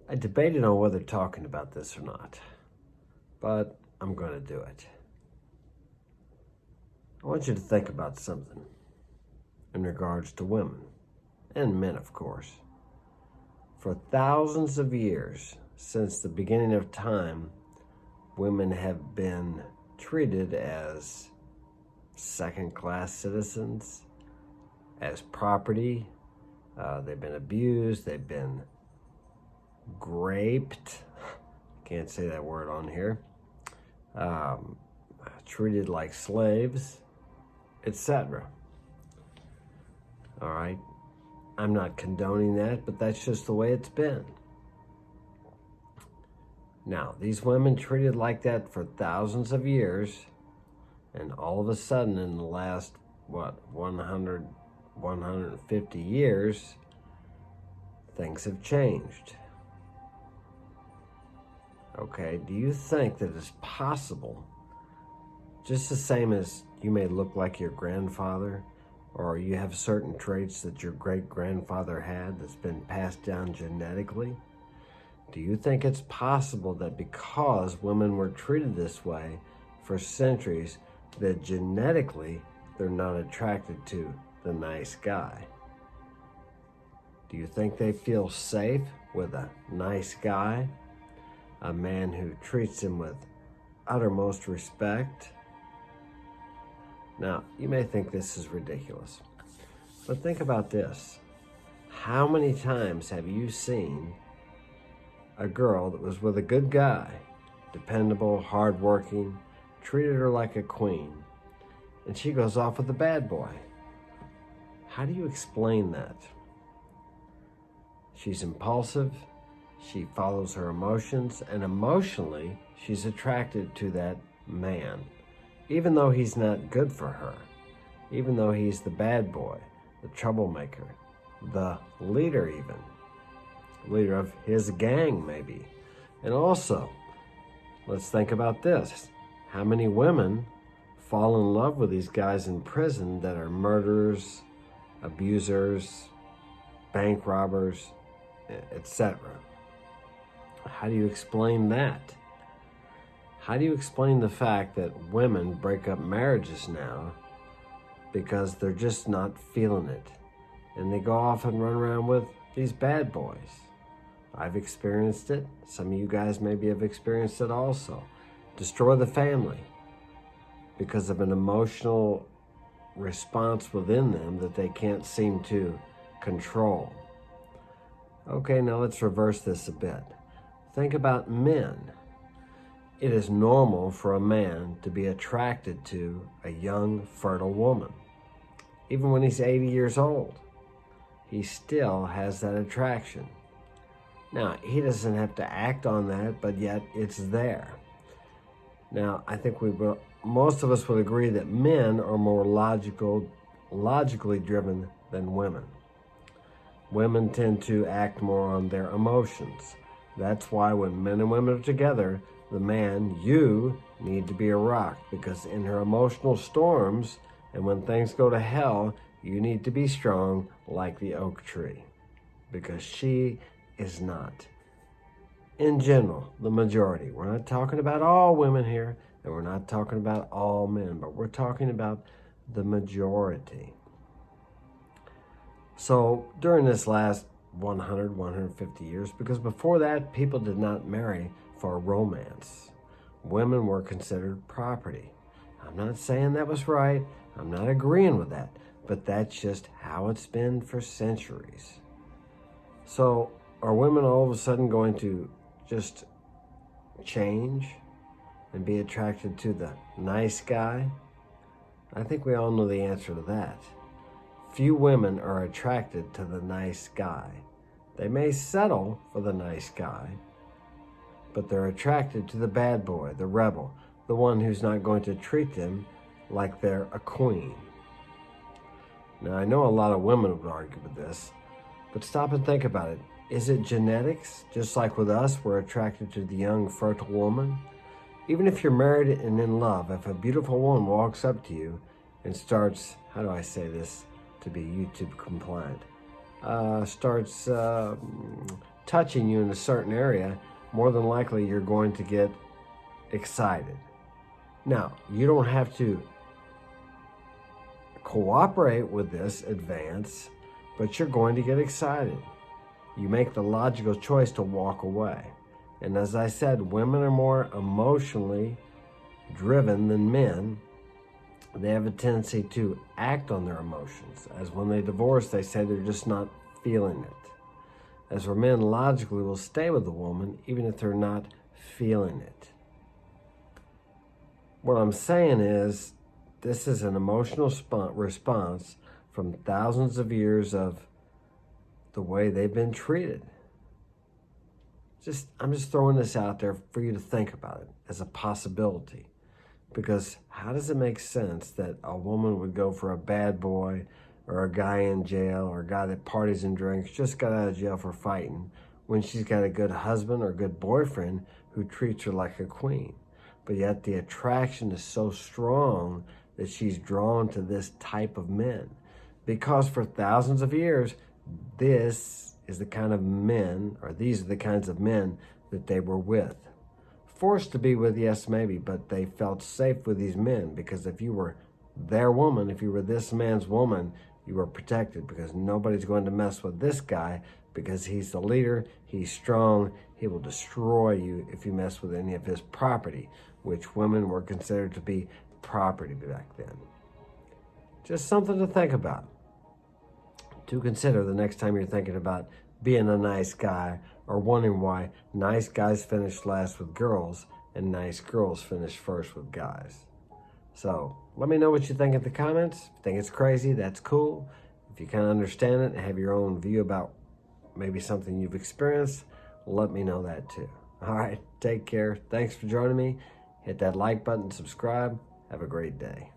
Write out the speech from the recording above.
I debated on whether talking about this or not, but I'm going to do it. I want you to think about something in regards to women, and men, of course. For thousands of years, since the beginning of time, women have been treated as second-class citizens, as property. They've been abused, they've been raped, can't say that word on here, treated like slaves, etc. All right, I'm not condoning that, but that's just the way it's been. Now, these women treated like that for thousands of years, and all of a sudden in the last, 150 years, things have changed. Okay, do you think that it's possible, just the same as you may look like your grandfather, or you have certain traits that your great-grandfather had that's been passed down genetically? Do you think it's possible that because women were treated this way for centuries, that genetically they're not attracted to the nice guy? Do you think they feel safe with a nice guy? A man who treats them with uttermost respect? Now, you may think this is ridiculous, but think about this. How many times have you seen a girl that was with a good guy, dependable, hardworking, treated her like a queen, and she goes off with a bad boy? How do you explain that? She's impulsive, she follows her emotions, and emotionally, she's attracted to that man, even though he's not good for her, even though he's the bad boy, the troublemaker, the leader even, leader of his gang maybe. And also, let's think about this. How many women fall in love with these guys in prison that are murderers, abusers, bank robbers, etc.? How do you explain that? How do you explain the fact that women break up marriages now because they're just not feeling it, and they go off and run around with these bad boys? I've experienced it. Some of you guys maybe have experienced it also. Destroy the family because of an emotional response within them that they can't seem to control. Okay, now let's reverse this a bit. Think about men. It is normal for a man to be attracted to a young, fertile woman. Even when he's 80 years old, he still has that attraction. Now, he doesn't have to act on that, but yet it's there. Now, I think most of us would agree that men are more logically driven than women. Women tend to act more on their emotions. That's why when men and women are together, the man, you need to be a rock, because in her emotional storms and when things go to hell, you need to be strong like the oak tree, because she is not. In general, the majority. We're not talking about all women here, and we're not talking about all men, but we're talking about the majority. So during this last 150 years, because before that, people did not marry for romance. Women were considered property. I'm not saying that was right. I'm not agreeing with that, but that's just how it's been for centuries. So are women all of a sudden going to just change and be attracted to the nice guy? I think we all know the answer to that. Few women are attracted to the nice guy. They may settle for the nice guy, but they're attracted to the bad boy, the rebel, the one who's not going to treat them like they're a queen. Now, I know a lot of women would argue with this, but stop and think about it. Is it genetics? Just like with us, we're attracted to the young, fertile woman? Even if you're married and in love, if a beautiful woman walks up to you and starts, how do I say this to be YouTube compliant? Starts touching you in a certain area, more than likely you're going to get excited. Now, you don't have to cooperate with this advance, but you're going to get excited. You make the logical choice to walk away. And as I said, women are more emotionally driven than men. They have a tendency to act on their emotions. As when they divorce, they say they're just not feeling it. As for men, logically will stay with the woman even if they're not feeling it. What I'm saying is, this is an emotional response from thousands of years of the way they've been treated. I'm just throwing this out there for you to think about it as a possibility. Because how does it make sense that a woman would go for a bad boy or a guy in jail or a guy that parties and drinks, just got out of jail for fighting, when she's got a good husband or a good boyfriend who treats her like a queen? But yet the attraction is so strong that she's drawn to this type of men. Because for thousands of years, this is the kind of men, or these are the kinds of men that they were with. Forced to be with, yes, maybe, but they felt safe with these men, because if you were their woman, if you were this man's woman, you were protected, because nobody's going to mess with this guy, because he's the leader, he's strong, he will destroy you if you mess with any of his property, which women were considered to be property back then. Just something to think about, to consider the next time you're thinking about being a nice guy, or wondering why nice guys finish last with girls and nice girls finish first with guys. So let me know what you think in the comments. If you think it's crazy, that's cool. If you kind of understand it and have your own view about maybe something you've experienced, let me know that too. All right, take care. Thanks for joining me. Hit that like button, subscribe. Have a great day.